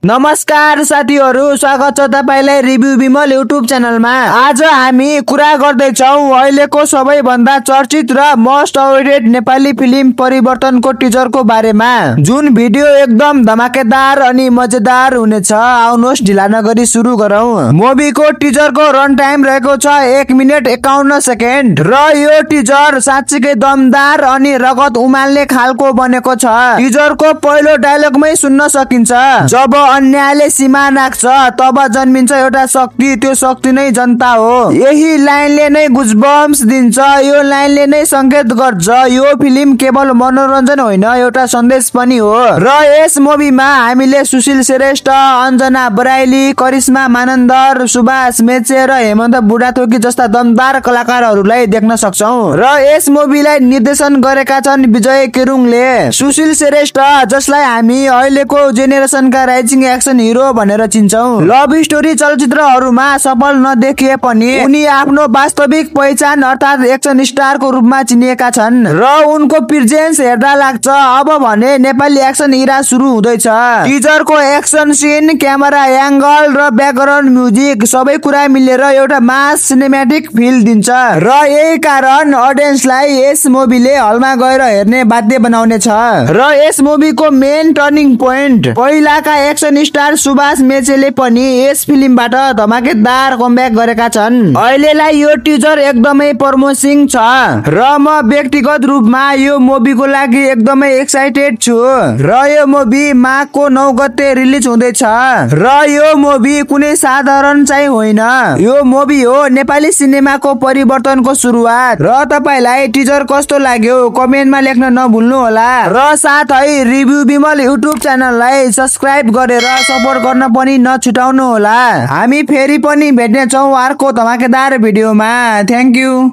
नमस्कार साथीहरु, स्वागत छ तपाईलाई रिभ्यू विमल युट्युब च्यानलमा। आज हामी कुरा गर्दै छौं अहिलेको सबैभन्दा चर्चित र मोस्ट अवेटेड नेपाली फिल्म परिवर्तनको टिजरको बारेमा, जुन भिडियो एकदम धमाकेदार अनि मजेदार हुनेछ। आउनुहोस् ढिला नगरी सुरु गरौं। मुभीको टिजरको रन टाइम रहेको छ 1 मिनेट 51 सेकेन्ड र यो टिजर साच्चै दमदार अनि रगत उमाल्ने खालको बनेको छ। टिजरको पहिलो डायलगमै सुन्न सकिन्छ, जब अन्यायले सीमा नाग्छ तब जन्मिन्छ एउटा शक्ति, त्यो शक्ति नै जनता हो। यही लाइनले नै गुजबम्स दिन्छ, यो लाइनले नै संकेत गर्छ यो फिल्म केवल मनोरञ्जन होइन, एउटा सन्देश पनि हो। र यस मुभीमा हामीले सुशील श्रेष्ठ, अञ्जना बराइली, करिश्मा मानन्दर, सुभाष मेचे र हेमन्त बुढाथोकी जस्ता दमदार कलाकारहरूलाई देख्न सक्छौं। र यस मुभीलाई निर्देशन गरेका छन् विजय केरुङले। सुशील श्रेष्ठ, जसलाई हामी अहिलेको जेनेरेसनका राइजिङ एक्सन हिरो भनेर चिन्छौं, लभ स्टोरी चलचित्रहरूमा सफल नदेखिए पनि उनी आफ्नो वास्तविक पहिचान अर्थात एक्सन स्टारको रूपमा चिनिएका छन् र उनको प्रेजेन्स हेर्दा लाग्छ अब भने नेपाली एक्सन इरा सुरु हुँदैछ। टिजरको एक्सन सीन, क्यामेरा एंगल र ब्याकग्राउन्ड म्युजिक सबै कुरा मिलेर एउटा मास सिनेम्याटिक फिल दिन्छ र यही कारण अडियन्सलाई यस मुभीले हलमा गएर हेर्ने बाध्य बनाउने छ। र यस मुभीको मेन टर्निङ पोइन्ट, पहिलाका एक्सन स्टार सुभाष मेचेले पनि यस फिल्मबाट धमाकेदार कमब्याक गरेका छन्। अहिलेलाई यो टिजर एकदमै प्रमोसिङ छ र म व्यक्तिगत रूपमा यो मुभीको लागि एकदमै एक्साइटेड छु। र यो मुभी माघको 9 गते रिलिज हुँदैछ र यो मुभी कुनै साधारण चाहिँ होइन, यो मुभी हो नेपाली सिनेमाको परिवर्तनको सुरुवात। र तपाईलाई टिजर कस्तो लाग्यो कमेन्टमा लेख्न नभुल्नु होला र साथै रिभ्यू विमल युट्युब च्यानललाई सब्स्क्राइब गरेर सपोर्ट गर्न पनि नछुटाउनु होला। हामी फेरि पनि भेट्ने छौं अर्को धमाकेदार भिडियोमा। Thank you.